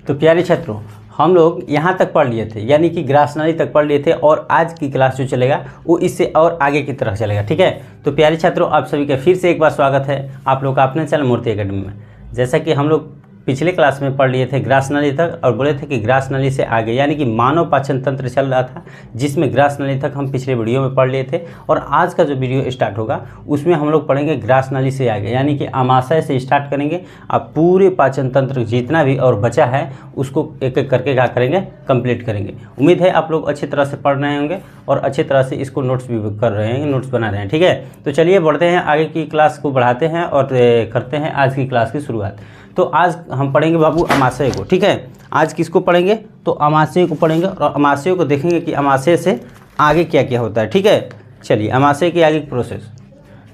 तो प्यारे छात्रों, हम लोग यहाँ तक पढ़ लिए थे, यानी कि ग्रासनाली तक पढ़ लिए थे, और आज की क्लास जो चलेगा वो इससे और आगे की तरफ चलेगा। ठीक है, तो प्यारे छात्रों, आप सभी का फिर से एक बार स्वागत है आप लोग का अपने चैनल मूर्ति एकेडमी में। जैसा कि हम लोग पिछले क्लास में पढ़ लिए थे ग्रासनाली तक, और बोले थे कि ग्रासनाली से आगे यानी कि मानव पाचन तंत्र चल रहा था, जिसमें ग्रासनाली तक हम पिछले वीडियो में पढ़ लिए थे। और आज का जो वीडियो स्टार्ट होगा उसमें हम लोग पढ़ेंगे ग्रासनाली से आगे, यानी कि आमाशय से स्टार्ट करेंगे। अब पूरे पाचन तंत्र जितना भी और बचा है उसको एक एक करके क्या करेंगे, कंप्लीट करेंगे। उम्मीद है आप लोग अच्छी तरह से पढ़ रहे होंगे और अच्छी तरह से इसको नोट्स भी कर रहे हैं, नोट्स बना रहे हैं। ठीक है, तो चलिए बढ़ते हैं आगे की क्लास को, बढ़ाते हैं और करते हैं आज की क्लास की शुरुआत। तो आज हम पढ़ेंगे बाबू अमाशय को। ठीक है, आज किसको पढ़ेंगे, तो अमाशय को पढ़ेंगे, और अमाशय को देखेंगे कि अमाशय से आगे क्या क्या होता है। ठीक है, चलिए अमाशय के आगे की प्रोसेस।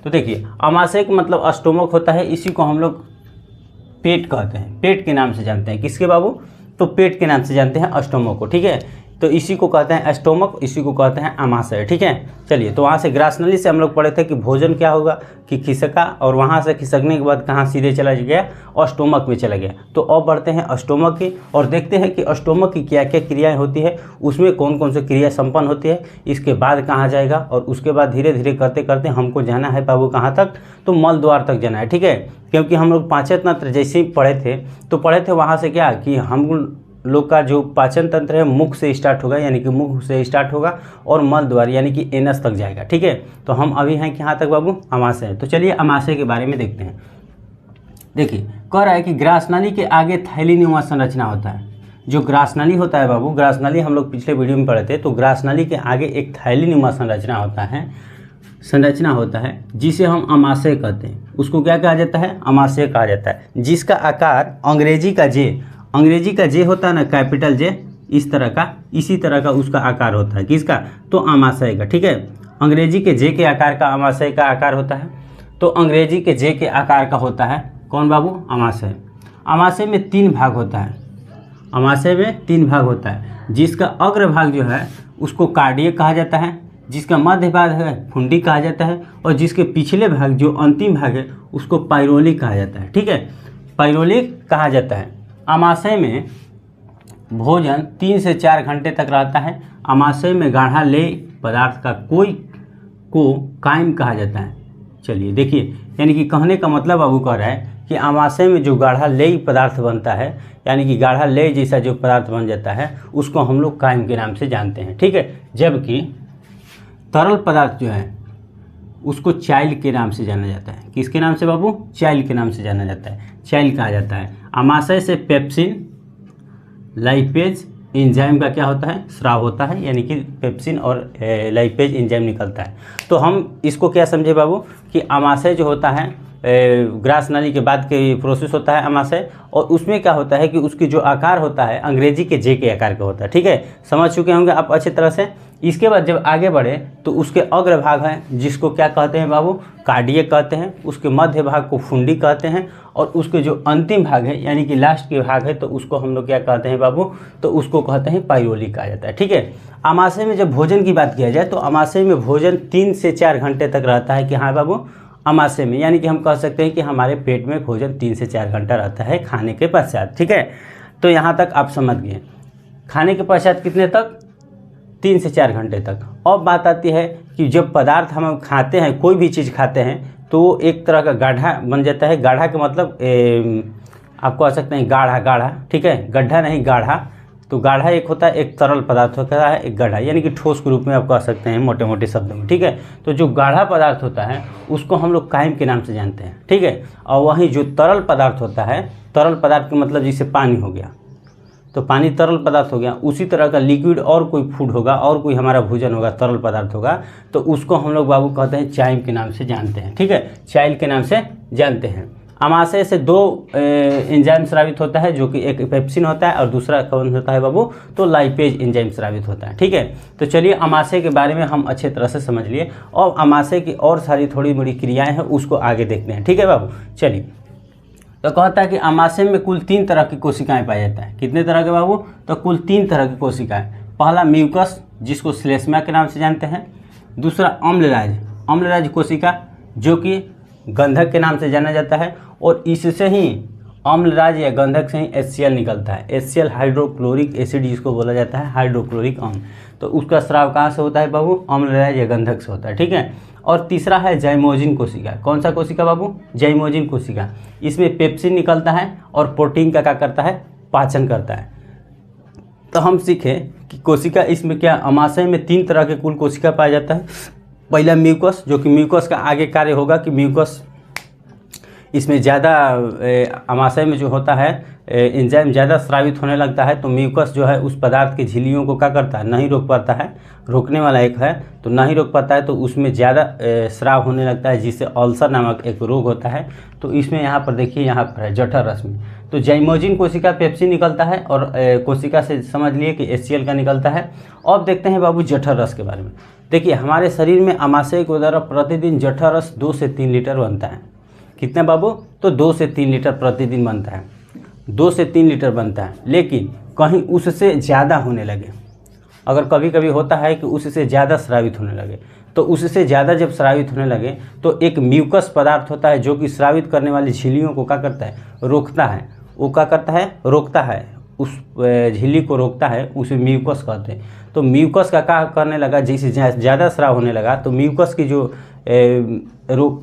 तो देखिए, अमाशय का मतलब स्टोमक होता है, इसी को हम लोग पेट कहते हैं, पेट के नाम से जानते हैं। किसके बाबू, तो पेट के नाम से जानते हैं स्टोमक को। ठीक है, तो इसी को कहते हैं स्टोमक, इसी को कहते हैं अमाशय। ठीक है, चलिए, तो वहाँ से ग्रासनाली से हम लोग पढ़े थे कि भोजन क्या होगा, कि खिसका, और वहाँ से खिसकने के बाद कहाँ सीधे चला गया, और स्टोमक में चला गया। तो अब बढ़ते हैं स्टोमक की, और देखते हैं कि स्टोमक की क्या क्या क्रियाएं होती है, उसमें कौन कौन सी क्रिया संपन्न होती है, इसके बाद कहाँ जाएगा, और उसके बाद धीरे धीरे करते करते हमको जाना है बाबू कहाँ तक, तो मल द्वार तक जाना है। ठीक है, क्योंकि हम लोग पाचन तंत्र जैसे ही पढ़े थे तो पढ़े थे वहाँ से क्या कि हम लोग का जो पाचन तंत्र है मुख से स्टार्ट होगा, यानी कि मुख से स्टार्ट होगा और मल द्वार यानी कि एनस तक जाएगा। ठीक है, तो हम अभी हैं कि यहाँ तक बाबू, अमाशय। तो चलिए अमाशय के बारे में देखते हैं। देखिए, कह रहा है कि ग्रासनाली के आगे थैलीनुमा संरचना होता है। जो ग्रासनाली होता है बाबू, ग्रासनाली हम लोग पिछले वीडियो में पढ़े थे, तो ग्रासनाली के आगे एक थैलीनुमा संरचना होता है जिसे हम अमाशय कहते हैं। उसको क्या कहा जाता है, अमाशय कहा जाता है, जिसका आकार अंग्रेजी का जे होता है ना, कैपिटल जे, इस तरह का, इसी तरह का उसका आकार होता है। किसका, तो अमाशय का। ठीक है, अंग्रेजी के जे के आकार का अमाशय का आकार होता है। तो अंग्रेजी के जे के आकार का होता है कौन बाबू, अमाशय। अमाशय में 3 भाग होता है, अमाशय में 3 भाग होता है। जिसका अग्र भाग जो है उसको कार्डियक कहा जाता है, जिसका मध्य भाग है फुंडी कहा जाता है, और जिसके पिछले भाग जो अंतिम भाग है उसको पाइरोलिक कहा जाता है। ठीक है, पाइरोलिक कहा जाता है। अमाशय में भोजन 3 से 4 घंटे तक रहता है। अमाशय में गाढ़ा लेय पदार्थ का को कायम कहा जाता है। चलिए देखिए, यानी कि कहने का मतलब बाबू कह रहा है कि अमाशय में जो गाढ़ा लेय पदार्थ बनता है, यानी कि गाढ़ा लेय जैसा जो पदार्थ बन जाता है उसको हम लोग कायम के नाम से जानते हैं। ठीक है, जबकि तरल पदार्थ जो है उसको चाइल्ड के नाम से जाना जाता है। किसके नाम से बाबू, चाइल्ड के नाम से जाना जाता है, चाइल्ड कहा जाता है। अमाशय से पेप्सिन लाइपेज एंजाइम का क्या होता है, स्राव होता है, यानी कि पेप्सिन और लाइपेज एंजाइम निकलता है। तो हम इसको क्या समझे बाबू कि अमाशय जो होता है ग्रासनाली के बाद के प्रोसेस होता है अमाशय, और उसमें क्या होता है कि उसकी जो आकार होता है अंग्रेजी के जे के आकार का होता है। ठीक है, समझ चुके होंगे आप अच्छी तरह से। इसके बाद जब आगे बढ़े तो उसके अग्र भाग है जिसको क्या कहते हैं बाबू, कार्डियक कहते हैं, उसके मध्य भाग को फुंडी कहते हैं, और उसके जो अंतिम भाग है यानी कि लास्ट के भाग है तो उसको हम लोग क्या कहते हैं बाबू, तो उसको कहते हैं पाइरोलिक कहा जाता है। ठीक है, अमाशय में जब भोजन की बात किया जाए तो अमाशय में भोजन 3 से 4 घंटे तक रहता है कि हाँ बाबू, अमाशय में, यानी कि हम कह सकते हैं कि हमारे पेट में भोजन 3 से 4 घंटा रहता है खाने के पश्चात। ठीक है, तो यहाँ तक आप समझ गए। खाने के पश्चात कितने तक, 3 से 4 घंटे तक। अब बात आती है कि जब पदार्थ हम खाते हैं, कोई भी चीज़ खाते हैं, तो एक तरह का गाढ़ा बन जाता है। गाढ़ा का मतलब आप कह सकते हैं गाढ़ा। ठीक है, गड्ढा नहीं, गाढ़ा। तो गाढ़ा एक होता है, एक तरल पदार्थ होता है, एक गाढ़ा, यानी कि ठोस के रूप में आप कह सकते हैं मोटे मोटे शब्दों में। ठीक है, तो जो गाढ़ा पदार्थ होता है उसको हम लोग कायम के नाम से जानते हैं। ठीक है, और वहीं जो तरल पदार्थ होता है, तरल पदार्थ का मतलब जैसे पानी हो गया, तो पानी तरल पदार्थ हो गया। उसी तरह का लिक्विड और कोई फूड होगा, और कोई हमारा भोजन होगा, तरल पदार्थ होगा, तो उसको हम लोग बाबू कहते हैं चाइम के नाम से जानते हैं। ठीक है, चाइल्ड के नाम से जानते हैं। अमाशय से 2 एंजाइम स्रावित होता है, जो कि एक पेप्सिन होता है और दूसरा कौन होता है बाबू, तो लाइपेज एंजाइम स्रावित होता है। ठीक है, तो चलिए अमाशय के बारे में हम अच्छे तरह से समझ लिए, और अमाशय की और सारी थोड़ी बड़ी क्रियाएं हैं उसको आगे देखते हैं। ठीक है बाबू, चलिए। तो कहता है कि अमाशय में कुल 3 तरह की कोशिकाएं पाई जाता है। कितने तरह के बाबू, तो कुल 3 तरह की कोशिकाएं। पहला म्यूकस, जिसको श्लेष्मा के नाम से जानते हैं। दूसरा अम्लराज कोशिका, जो कि गंधक के नाम से जाना जाता है, और इससे ही अम्लराज या गंधक से ही HCl निकलता है। HCl हाइड्रोक्लोरिक एसिड जिसको बोला जाता है, हाइड्रोक्लोरिक अम्ल। तो उसका स्राव कहाँ से होता है बाबू? अम्लराज या गंधक से होता है, ठीक है। और तीसरा है जाइमोजिन कोशिका। कौन सा कोशिका बाबू? जाइमोजिन कोशिका। इसमें पेप्सिन निकलता है और प्रोटीन का क्या करता है? पाचन करता है। तो हम सीखे कि कोशिका इसमें क्या, अमाशय में 3 तरह के कुल कोशिका पाया जाता है। पहला म्यूकस, जो कि म्यूकस का आगे कार्य होगा कि म्यूकस इसमें ज़्यादा अमाशय में जो होता है एंजाइम ज़्यादा स्रावित होने लगता है, तो म्यूकस जो है उस पदार्थ की झिल्लियों को क्या करता है? नहीं रोक पाता है। रोकने वाला एक है, तो नहीं रोक पाता है, तो उसमें ज़्यादा स्राव होने लगता है, जिससे अल्सर नामक एक रोग होता है। तो इसमें यहाँ पर देखिए, यहाँ पर है जठर रस में। तो जाइमोजिन कोशिका पेप्सिन निकलता है और कोशिका से समझ लिए कि HCl का निकलता है। अब देखते हैं बाबू जठर रस के बारे में। देखिए, हमारे शरीर में अमाशय के द्वारा प्रतिदिन जठर रस 2 से 3 लीटर बनता है। कितना बाबू? तो 2 से 3 लीटर प्रतिदिन बनता है। 2 से 3 लीटर बनता है, लेकिन कहीं उससे ज़्यादा होने लगे, अगर कभी कभी होता है कि उससे ज़्यादा स्रावित होने लगे, तो उससे ज़्यादा जब स्रावित होने लगे तो एक म्यूकस पदार्थ होता है जो कि स्रावित करने वाली झिल्लियों को क्या करता है? रोकता है। वो क्या करता है? रोकता है, उस झिल्ली को रोकता है, उसे म्यूकस कहते हैं। तो म्यूकस का क्या करने लगा? जैसे ज़्यादा स्राव होने लगा तो म्यूकस की जो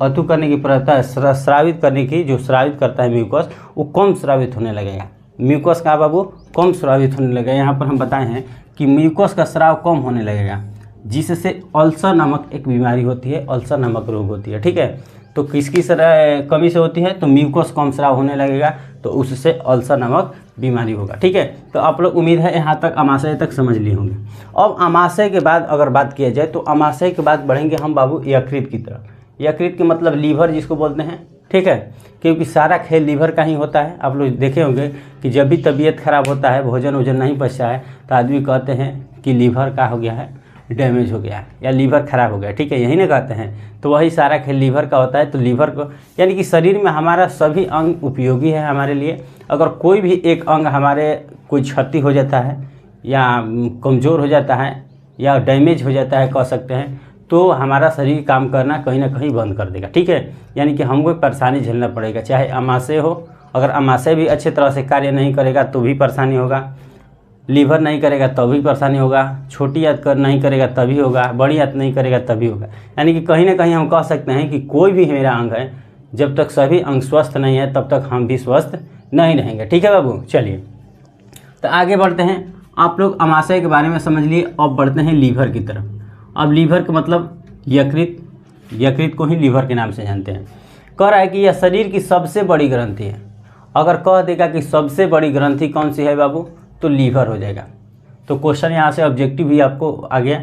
अतु करने की प्रवृत्ति है, स्रावित करने की, जो स्रावित करता है म्यूकस, वो कम स्रावित होने लगेगा। म्यूकस का बाबू कम स्रावित होने लगेगा। यहाँ पर हम बताए हैं कि म्यूकस का स्राव कम होने लगेगा, जिससे अल्सर नामक एक बीमारी होती है, अल्सर नामक रोग होती है, ठीक है। तो किसकी कमी से होती है? तो म्यूकस कम स्राव होने लगेगा, तो उससे अल्सर नामक बीमारी होगा, ठीक है। तो आप लोग उम्मीद है यहाँ तक अमाशय तक समझ लिए होंगे। अब अमाशय के बाद अगर बात किया जाए तो अमाशय के बाद बढ़ेंगे हम बाबू यकृत की तरफ। यकृत के मतलब लीवर जिसको बोलते हैं, ठीक है, क्योंकि सारा खेल लीवर का ही होता है। आप लोग देखे होंगे कि जब भी तबीयत खराब होता है, भोजन वोजन नहीं पचता है, तो आदमी कहते हैं कि लीवर का हो गया है, डैमेज हो गया है, या लीवर खराब हो गया, ठीक है, यही ना कहते हैं। तो वही सारा खेल लीवर का होता है। तो लीवर को, यानी कि शरीर में हमारा सभी अंग उपयोगी है हमारे लिए। अगर कोई भी एक अंग हमारे कोई क्षति हो जाता है या कमज़ोर हो जाता है या डैमेज हो जाता है कह सकते हैं, तो हमारा शरीर काम करना कहीं ना कहीं बंद कर देगा, ठीक है। यानी कि हमको परेशानी झेलना पड़ेगा, चाहे अमाशय हो। अगर अमाशय भी अच्छे तरह से कार्य नहीं करेगा तो भी परेशानी होगा, लीवर नहीं करेगा तब भी परेशानी होगा, छोटी आंत नहीं करेगा तभी होगा, बड़ी आंत नहीं करेगा तभी होगा। यानी कि कहीं ना कहीं हम कह सकते हैं कि कोई भी मेरा अंग है, जब तक सभी अंग स्वस्थ नहीं है तब तक हम भी स्वस्थ नहीं रहेंगे, ठीक है बाबू। चलिए, तो आगे बढ़ते हैं। आप लोग अमाशय के बारे में समझ लिए, अब बढ़ते हैं लीवर की तरफ। अब लीवर का मतलब यकृत, यकृत को ही लीवर के नाम से जानते हैं। कह रहा है कि यह शरीर की सबसे बड़ी ग्रंथि है। अगर कह देगा कि सबसे बड़ी ग्रंथि कौन सी है बाबू, तो लीवर हो जाएगा। तो क्वेश्चन यहाँ से ऑब्जेक्टिव भी आपको आ गया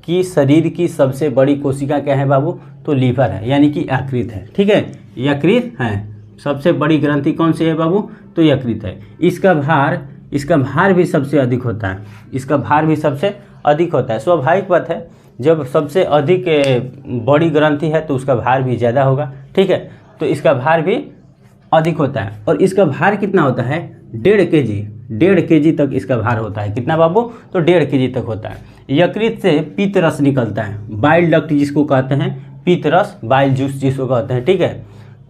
कि शरीर की सबसे बड़ी कोशिका क्या है बाबू, तो लीवर है, यानी कि यकृत है, ठीक है, यकृत है। सबसे बड़ी ग्रंथि कौन सी है बाबू, तो यकृत है। इसका भार भी सबसे अधिक होता है, इसका भार भी सबसे अधिक होता है। स्वाभाविक बात है, जब सबसे अधिक बड़ी ग्रंथि है तो उसका भार भी ज़्यादा होगा, ठीक है। तो इसका भार भी अधिक होता है। और इसका भार कितना होता है, 1.5 kg तक इसका भार होता है। कितना बाबू, तो 1.5 kg तक होता है। यकृत से पीत रस निकलता है, बाइल डक्ट जिसको कहते हैं, पीत रस, बाइल जूस जिसको कहते हैं, ठीक है।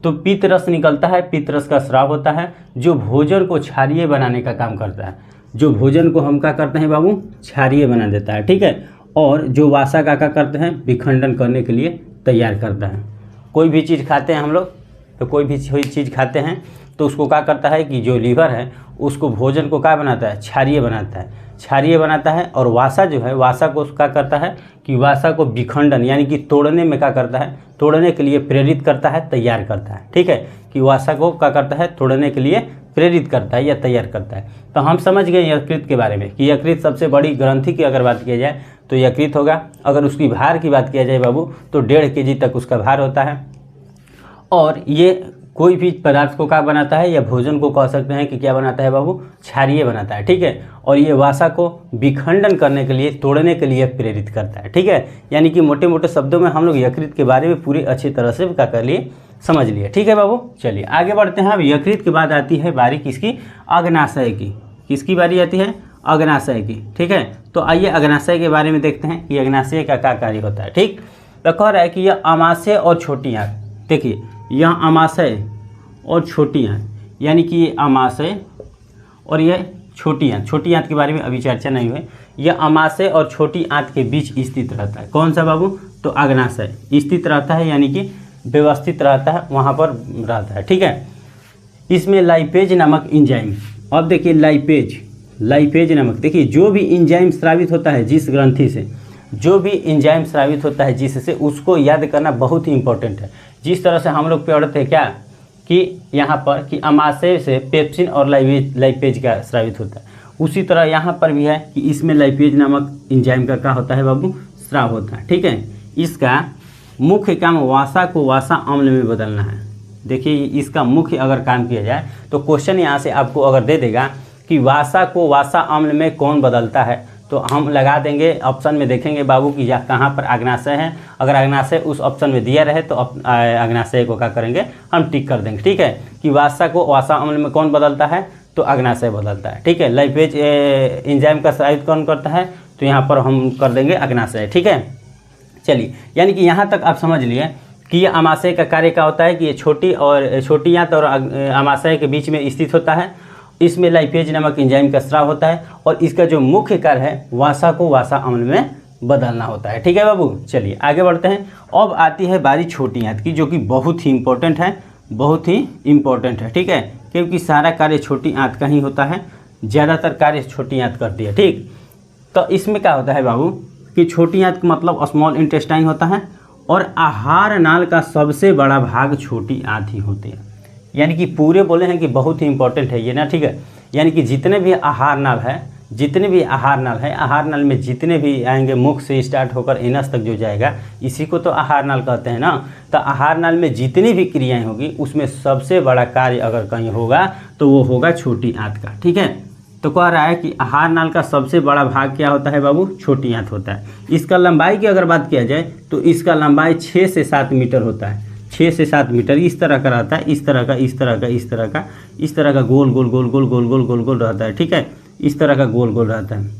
तो पीत रस निकलता है, पीत रस का स्राव होता है, जो भोजन को क्षारीय बनाने का काम करता है। जो भोजन को हम क्या करते हैं बाबू, क्षारीय बना देता है, ठीक है। और जो वासा का क्या करते हैं, विखंडन करने के लिए तैयार करता है। कोई भी चीज़ खाते हैं हम लोग, तो कोई भी चीज़ खाते हैं तो उसको क्या करता है कि जो लीवर है उसको भोजन को क्या बनाता है, क्षारीय बनाता है, क्षारीय बनाता है। और वासा जो है, वासा को क्या करता है कि वासा को विखंडन यानी कि तोड़ने में क्या करता है, तोड़ने के लिए प्रेरित करता है, तैयार करता है, ठीक है। कि वासा को क्या करता है, तोड़ने के लिए प्रेरित करता है या तैयार करता है। तो हम समझ गए यकृत के बारे में कि यकृत सबसे बड़ी ग्रंथि की अगर बात किया जाए तो यकृत होगा। अगर उसकी भार की बात किया जाए बाबू, तो 1.5 kg तक उसका भार होता है। और ये कोई भी पदार्थ को क्या बनाता है, या भोजन को कह सकते हैं कि क्या बनाता है बाबू, क्षारीय बनाता है, ठीक है। और ये वासा को विखंडन करने के लिए, तोड़ने के लिए प्रेरित करता है, ठीक है। यानी कि मोटे मोटे शब्दों में हम लोग यकृत के बारे में पूरी अच्छी तरह से क्या कर लिए, समझ लिए, ठीक है बाबू। चलिए आगे बढ़ते हैं। अब यकृत के बाद आती है बारी किसकी, अग्नाशय की। किसकी बारी आती है, अग्नाशय की, ठीक है। तो आइए अग्नाशय के बारे में देखते हैं कि अग्नाशय का क्या कार्य होता है, ठीक। तो कह रहा है कि यह अमाशय और छोटी आंत, देखिए यहाँ अमाशय और छोटी आंत, यानी कि ये अमाशय और ये छोटी आंत। छोटी आंत के बारे में अभी चर्चा नहीं हुई। यह अमाशय और छोटी आंत के बीच स्थित रहता है। कौन सा बाबू? तो अग्नाशय स्थित रहता है, यानी कि व्यवस्थित रहता है, वहाँ पर रहता है। ठीक है। इसमें लाइपेज नामक एंजाइम, अब देखिए लाइपेज नामक, देखिए जो भी एंजाइम स्रावित होता है जिस ग्रंथि से, जो भी एंजाइम स्रावित होता है जिससे, उसको याद करना बहुत ही इंपॉर्टेंट है। जिस तरह से हम लोग पढ़ते हैं क्या कि यहाँ पर कि अमाशय से पेप्सिन और लाइपेज का स्रावित होता है, उसी तरह यहाँ पर भी है कि इसमें लाइपेज नामक एंजाइम का क्या होता है बाबू? स्राव होता है। ठीक है। इसका मुख्य काम वासा को वासा अम्ल में बदलना है। देखिए इसका मुख्य अगर काम किया जाए तो क्वेश्चन यहाँ से आपको अगर दे देगा कि वासा को वासा अम्ल में कौन बदलता है, तो हम लगा देंगे ऑप्शन में, देखेंगे बाबू कि यह कहाँ पर अग्नाशय है। अगर अग्नाशय उस ऑप्शन में दिया रहे तो अग्नाशय को क्या करेंगे? हम टिक कर देंगे। ठीक है। कि वासा को वासा अम्ल में कौन बदलता है? तो अग्नाशय बदलता है। ठीक है। लाइपेज एंजाइम का स्रावित कौन करता है? तो यहाँ पर हम कर देंगे अग्नाशय। ठीक है। चलिए, यानी कि यहाँ तक आप समझ लिए कि ये अमाशय का कार्य क्या होता है कि ये छोटी आंत और अमाशय के बीच में स्थित होता है। इसमें लाइपेज नामक एंजाइम का स्राव होता है और इसका जो मुख्य कार्य है वासा को वासा अम्ल में बदलना होता है। ठीक है बाबू। चलिए आगे बढ़ते हैं। अब आती है बारी छोटी आंत की, जो कि बहुत ही इंपॉर्टेंट है, बहुत ही इंपॉर्टेंट है। ठीक है। क्योंकि सारा कार्य छोटी आंत का ही होता है, ज़्यादातर कार्य छोटी आंत करती है। ठीक। तो इसमें क्या होता है बाबू कि छोटी आंत का मतलब स्मॉल इंटेस्टाइन होता है और आहार नाल का सबसे बड़ा भाग छोटी आंत ही होती है। यानी कि पूरे बोले हैं कि बहुत ही इंपॉर्टेंट है ये ना। ठीक है। यानी कि जितने भी आहार नाल है, आहार नाल में जितने भी आएंगे, मुख से स्टार्ट होकर एनस तक जो जाएगा, इसी को तो आहार नाल कहते हैं ना। तो आहार नाल में जितनी भी क्रियाएं होगी उसमें सबसे बड़ा कार्य अगर कहीं होगा तो वो होगा छोटी आंत का। ठीक है। तो कह रहा है कि आहार नाल का सबसे बड़ा भाग क्या होता है बाबू? छोटी आंत होता है। इसका लंबाई की अगर बात किया जाए तो इसका लंबाई 6 से 7 मीटर होता है। 6 से 7 मीटर इस तरह का रहता है, इस तरह का गोल गोल रहता है। ठीक है। इस तरह का गोल गोल रहता है।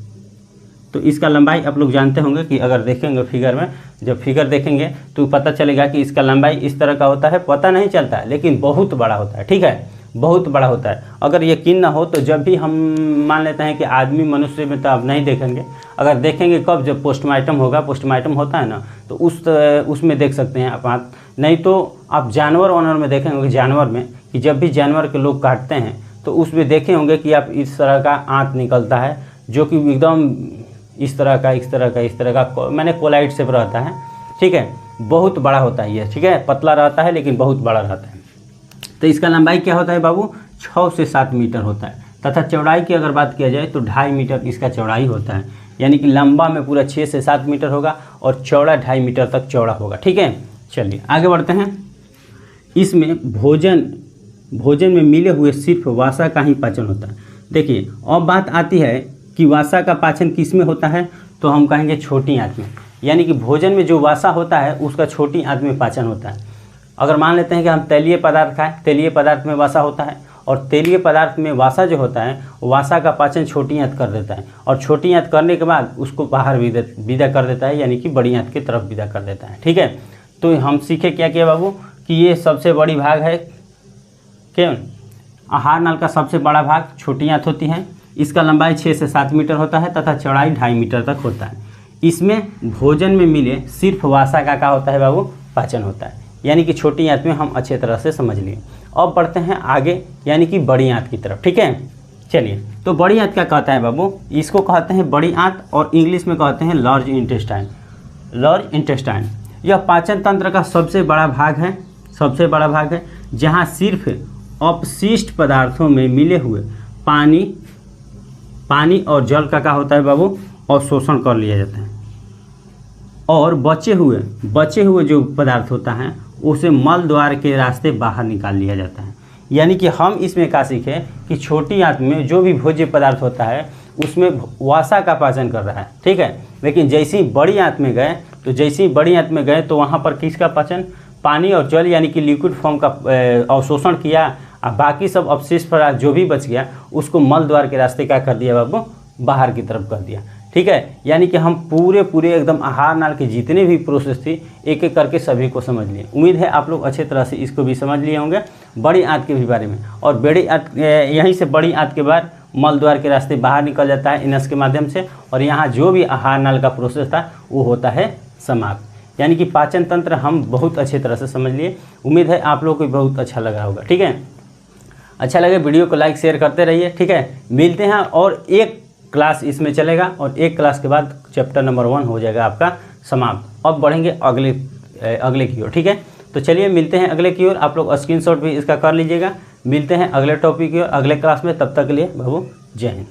तो इसका लंबाई आप लोग जानते होंगे कि अगर देखेंगे फिगर में, जब फिगर देखेंगे तो पता चलेगा कि इसका लंबाई इस तरह का होता है। पता नहीं चलता है लेकिन बहुत बड़ा होता है। ठीक है। बहुत बड़ा होता है। अगर यकीन ना हो तो जब भी हम मान लेते हैं कि आदमी मनुष्य में तो आप नहीं देखेंगे, अगर देखेंगे कब? जब पोस्टमार्टम होगा, पोस्टमार्टम होता है ना, तो उसमें देख सकते हैं आप। नहीं तो आप जानवर वानवर में देखे होंगे, जानवर में कि जब भी जानवर के लोग काटते हैं तो उसमें देखे होंगे कि आप इस तरह का आंत निकलता है, जो कि एकदम इस तरह का मैंने कोलाइट से रहता है। ठीक है। बहुत बड़ा होता है ये। ठीक है। पतला रहता है लेकिन बहुत बड़ा रहता है। तो इसका लंबाई क्या होता है बाबू? 6 से 7 मीटर होता है। तथा चौड़ाई की अगर बात किया जाए तो 2.5 मीटर इसका चौड़ाई होता है। यानी कि लंबा में पूरा 6 से 7 मीटर होगा और चौड़ा 2.5 मीटर तक चौड़ा होगा। ठीक है। चलिए आगे बढ़ते हैं। इसमें भोजन में मिले हुए सिर्फ वासा का ही पाचन होता है। देखिए अब बात आती है कि वासा का पाचन किस में होता है, तो हम कहेंगे छोटी आंत में। यानी कि भोजन में जो वासा होता है उसका छोटी आंत में पाचन होता है। अगर मान लेते हैं कि हम तेलीय पदार्थ खाएं, तेलीय पदार्थ में वासा होता है और तेलीय पदार्थ में वासा जो होता है, वासा का पाचन छोटी आंत कर देता है और छोटी आंत करने के बाद उसको बाहर विदा कर देता है, यानी कि बड़ी आंत की तरफ विदा कर देता है। ठीक है। तो हम सीखे क्या किया बाबू कि ये सबसे बड़ी भाग है क्यों? आहार नाल का सबसे बड़ा भाग छोटी आंत होती है। इसका लंबाई 6 से 7 मीटर होता है तथा चौड़ाई 2.5 मीटर तक होता है। इसमें भोजन में मिले सिर्फ वासा का क्या होता है बाबू? पाचन होता है। यानी कि छोटी आंत में हम अच्छे तरह से समझ लिए। अब बढ़ते हैं आगे, यानी कि बड़ी आंत की तरफ। ठीक है। चलिए, तो बड़ी आंत क्या कहता है बाबू? इसको कहते हैं बड़ी आंत और इंग्लिश में कहते हैं लार्ज इंटेस्टाइन। लार्ज इंटेस्टाइन यह पाचन तंत्र का सबसे बड़ा भाग है, जहाँ सिर्फ अपशिष्ट पदार्थों में मिले हुए पानी और जल का क्या होता है बाबू? अवशोषण कर लिया जाता है और बचे हुए जो पदार्थ होता है उसे मल द्वार के रास्ते बाहर निकाल लिया जाता है। यानी कि हम इसमें क्या सीखे कि छोटी आंत में जो भी भोज्य पदार्थ होता है उसमें वासा का पाचन कर रहा है। ठीक है। लेकिन जैसे ही बड़ी आंत में गए तो वहाँ पर किसका पाचन? पानी और जल यानी कि लिक्विड फॉर्म का अवशोषण किया और बाकी सब अवशिष्ट पदार्थ जो भी बच गया उसको मल द्वार के रास्ते क्या कर दिया बाबू? बाहर की तरफ कर दिया। ठीक है। यानी कि हम पूरे एकदम आहार नाल के जितने भी प्रोसेस थी एक एक करके सभी को समझ लिए। उम्मीद है आप लोग अच्छे तरह से इसको भी समझ लिए होंगे, बड़ी आंत के भी बारे में। और बड़ी आंत, यहीं से बड़ी आंत के बाद मल द्वार के रास्ते बाहर निकल जाता है इनस के माध्यम से, और यहाँ जो भी आहार नाल का प्रोसेस था वो होता है समाप्त। यानी कि पाचन तंत्र हम बहुत अच्छे तरह से समझ लिए। उम्मीद है आप लोगों को बहुत अच्छा लग रहा होगा, ठीक है। अच्छा लगे वीडियो को लाइक शेयर करते रहिए, ठीक है। मिलते हैं, और एक क्लास इसमें चलेगा और एक क्लास के बाद चैप्टर नंबर 1 हो जाएगा आपका समाप्त। अब बढ़ेंगे अगले की ओर, ठीक है। तो चलिए मिलते हैं अगले की ओर। आप लोग स्क्रीनशॉट भी इसका कर लीजिएगा। मिलते हैं अगले टॉपिक की ओर अगले क्लास में। तब तक के लिए बाबू जय हिंद।